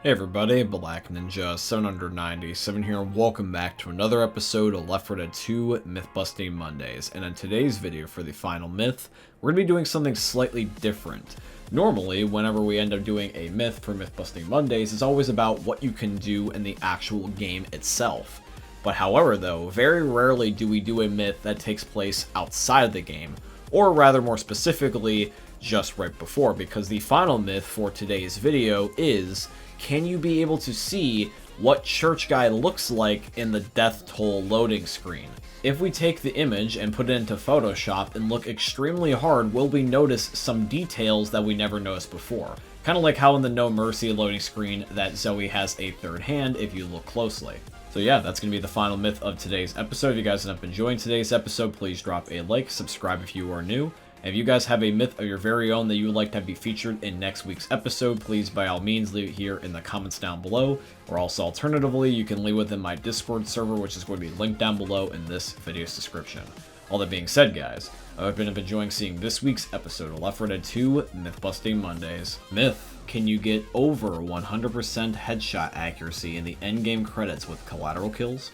Hey everybody, Black Ninja 797 here, and welcome back to another episode of Left 4 Dead 2 Myth Busting Mondays. And in today's video for the final myth, we're going to be doing something slightly different. Normally, whenever we end up doing a myth for Myth Busting Mondays, it's always about what you can do in the actual game itself. But however though, very rarely do we do a myth that takes place outside of the game, or rather more specifically, just right before, because the final myth for today's video is, can you be able to see what Church Guy looks like in the death toll loading screen? If we take the image and put it into Photoshop and look extremely hard, will we notice some details that we never noticed before? Kind of like how in the No Mercy loading screen that Zoe has a third hand if you look closely. So yeah, that's going to be the final myth of today's episode. If you guys end up enjoying today's episode, please drop a like, subscribe if you are new. And if you guys have a myth of your very own that you would like to be featured in next week's episode, please by all means leave it here in the comments down below. Or also alternatively, you can leave within my Discord server, which is going to be linked down below in this video's description. All that being said, guys, I've been enjoying seeing this week's episode of Left 4 Dead 2 Myth Busting Mondays. Myth: can you get over 100% headshot accuracy in the endgame credits with collateral kills?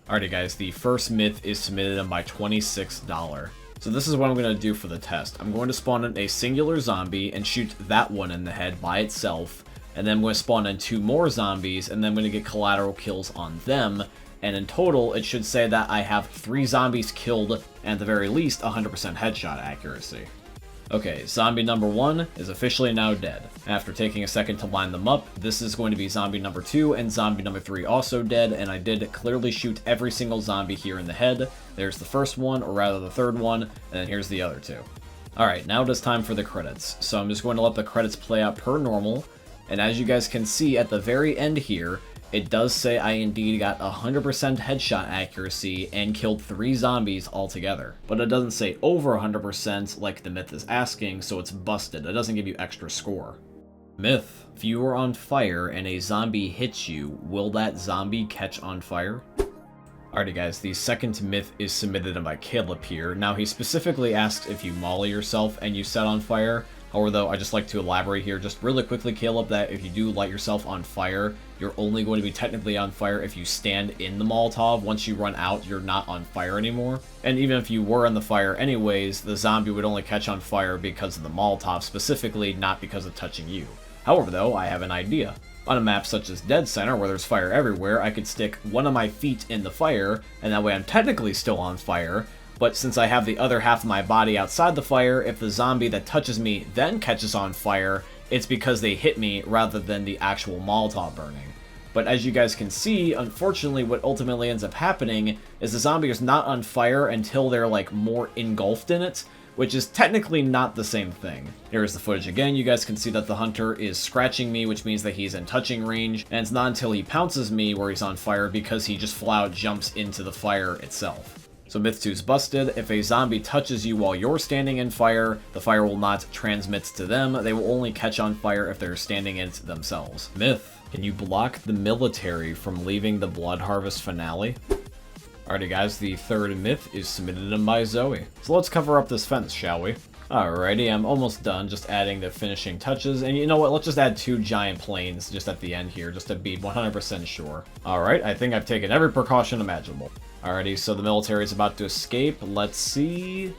Alrighty guys, the first myth is submitted in by $26. So this is what I'm going to do for the test. I'm going to spawn in a singular zombie and shoot that one in the head by itself. And then I'm going to spawn in 2 more zombies and then I'm going to get collateral kills on them. And in total, it should say that I have 3 zombies killed and at the very least 100% headshot accuracy. Okay, zombie number 1 is officially now dead. After taking a second to line them up, this is going to be zombie number 2 and zombie number 3 also dead, and I did clearly shoot every single zombie here in the head. There's the first one, or rather the third one, and then here's the other 2. Alright, now it is time for the credits. So I'm just going to let the credits play out per normal, and as you guys can see at the very end here, it does say I indeed got 100% headshot accuracy and killed 3 zombies altogether. But it doesn't say over 100% like the myth is asking, so it's busted. It doesn't give you extra score. Myth: if you are on fire and a zombie hits you, will that zombie catch on fire? Alrighty guys, the second myth is submitted by Caleb here. Now he specifically asks if you molly yourself and you set on fire. However though, I just like to elaborate here just really quickly, Caleb, that if you do light yourself on fire, you're only going to be technically on fire if you stand in the Molotov. Once you run out, you're not on fire anymore. And even if you were in the fire anyways, the zombie would only catch on fire because of the Molotov specifically, not because of touching you. However though, I have an idea. On a map such as NSenr, where there's fire everywhere, I could stick one of my feet in the fire, and that way I'm technically still on fire. But since I have the other half of my body outside the fire, if the zombie that touches me then catches on fire, it's because they hit me rather than the actual Molotov burning. But as you guys can see, unfortunately what ultimately ends up happening is the zombie is not on fire until they're like more engulfed in it, which is technically not the same thing. Here's the footage again. You guys can see that the hunter is scratching me, which means that he's in touching range, and it's not until he pounces me where he's on fire because he just flat out jumps into the fire itself. So myth 2 is busted. If a zombie touches you while you're standing in fire, the fire will not transmit to them. They will only catch on fire if they're standing in it themselves. Myth: can you block the military from leaving the Blood Harvest finale? Alrighty guys, the third myth is submitted in by Zoe. So let's cover up this fence, shall we? Alrighty, I'm almost done just adding the finishing touches, and you know what, let's just add 2 giant planes just at the end here, just to be 100% sure. Alright, I think I've taken every precaution imaginable. Alrighty, so the military is about to escape. Let's see.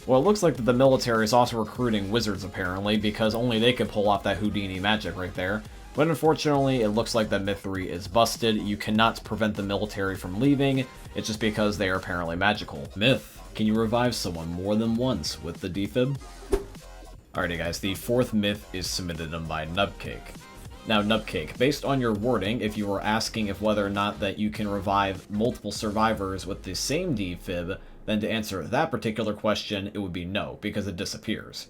Well, it looks like that the military is also recruiting wizards, apparently, because only they can pull off that Houdini magic right there. But unfortunately, it looks like that myth 3 is busted. You cannot prevent the military from leaving. It's just because they are apparently magical. Myth: can you revive someone more than once with the defib? Alrighty guys, the fourth myth is submitted in by Nubcake. Now, Nubcake, based on your wording, if you were asking if whether or not that you can revive multiple survivors with the same defib, then to answer that particular question, it would be no, because it disappears.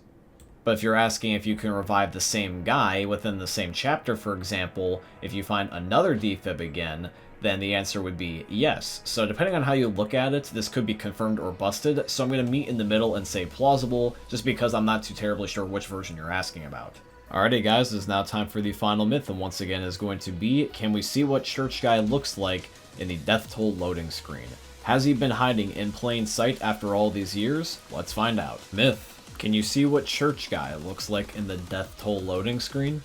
But if you're asking if you can revive the same guy within the same chapter, for example, if you find another defib again, then the answer would be yes. So depending on how you look at it, this could be confirmed or busted, so I'm going to meet in the middle and say plausible, just because I'm not too terribly sure which version you're asking about. Alrighty guys, it is now time for the final myth, and once again is going to be, can we see what Church Guy looks like in the death toll loading screen? Has he been hiding in plain sight after all these years? Let's find out. Myth: can you see what Church Guy looks like in the death toll loading screen?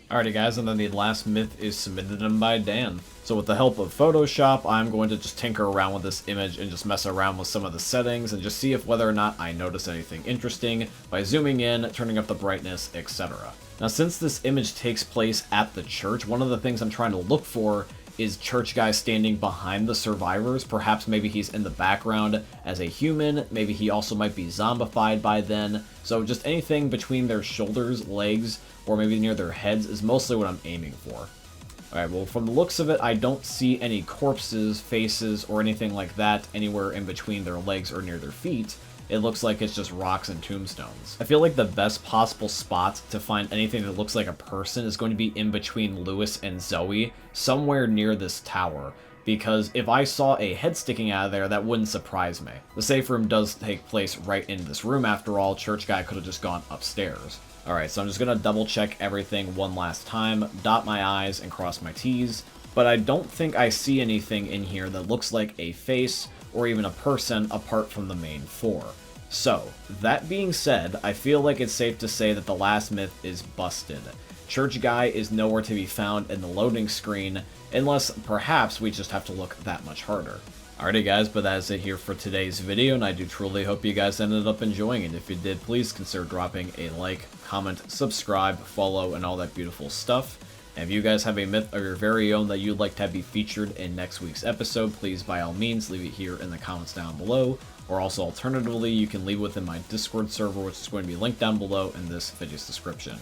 Alrighty guys, and then the last myth is submitted in by Dan. So with the help of Photoshop, I'm going to just tinker around with this image and just mess around with some of the settings and just see if whether or not I notice anything interesting by zooming in, turning up the brightness, etc. Now since this image takes place at the church, one of the things I'm trying to look for is church guy standing behind the survivors. Perhaps maybe he's in the background as a human, maybe he also might be zombified by then. So just anything between their shoulders, legs, or maybe near their heads is mostly what I'm aiming for. Alright, well from the looks of it, I don't see any corpses, faces, or anything like that anywhere in between their legs or near their feet. It looks like it's just rocks and tombstones. I feel like the best possible spot to find anything that looks like a person is going to be in between Lewis and Zoe, somewhere near this tower. Because if I saw a head sticking out of there, that wouldn't surprise me. The safe room does take place right in this room after all. Church guy could have just gone upstairs. Alright, so I'm just going to double check everything one last time, dot my I's and cross my T's. But I don't think I see anything in here that looks like a face or even a person apart from the main four. So, that being said, I feel like it's safe to say that the last myth is busted. Church guy is nowhere to be found in the loading screen, unless perhaps we just have to look that much harder. Alrighty guys, but that is it here for today's video, and I do truly hope you guys ended up enjoying it. If you did, please consider dropping a like, comment, subscribe, follow, and all that beautiful stuff. And if you guys have a myth of your very own that you'd like to have be featured in next week's episode, please by all means leave it here in the comments down below. Or also alternatively, you can leave within my Discord server, which is going to be linked down below in this video's description.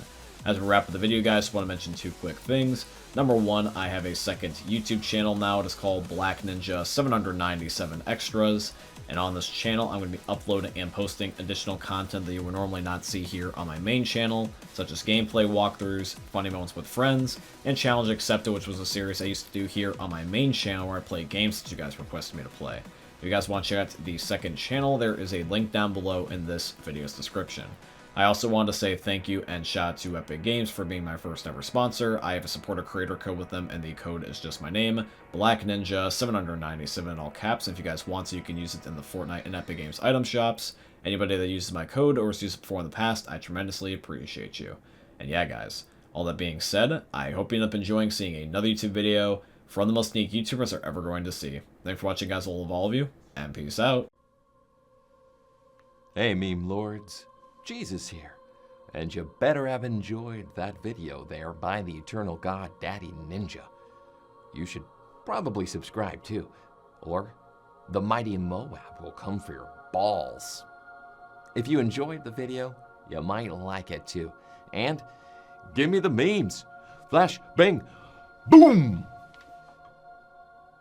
As we wrap up the video, guys, I just want to mention two quick things. Number one, I have a second YouTube channel now. It is called Black Ninja 797 Extras. And on this channel, I'm going to be uploading and posting additional content that you would normally not see here on my main channel, such as gameplay walkthroughs, funny moments with friends, and Challenge Accepted, which was a series I used to do here on my main channel where I play games that you guys requested me to play. If you guys want to check out the second channel, there is a link down below in this video's description. I also wanted to say thank you and shout out to Epic Games for being my first ever sponsor. I have a supporter creator code with them, and the code is just my name, Black Ninja 797 in all caps. If you guys want to, you can use it in the Fortnite and Epic Games item shops. Anybody that uses my code or has used it before in the past, I tremendously appreciate you. And yeah, guys, all that being said, I hope you end up enjoying seeing another YouTube video from the most unique YouTubers are ever going to see. Thanks for watching, guys. I love all of you, and peace out. Hey, meme lords. Jesus here. And you better have enjoyed that video there by the eternal god Daddy Ninja. You should probably subscribe too, or the mighty Moab will come for your balls. If you enjoyed the video, you might like it too. And give me the memes. Flash, bang, boom!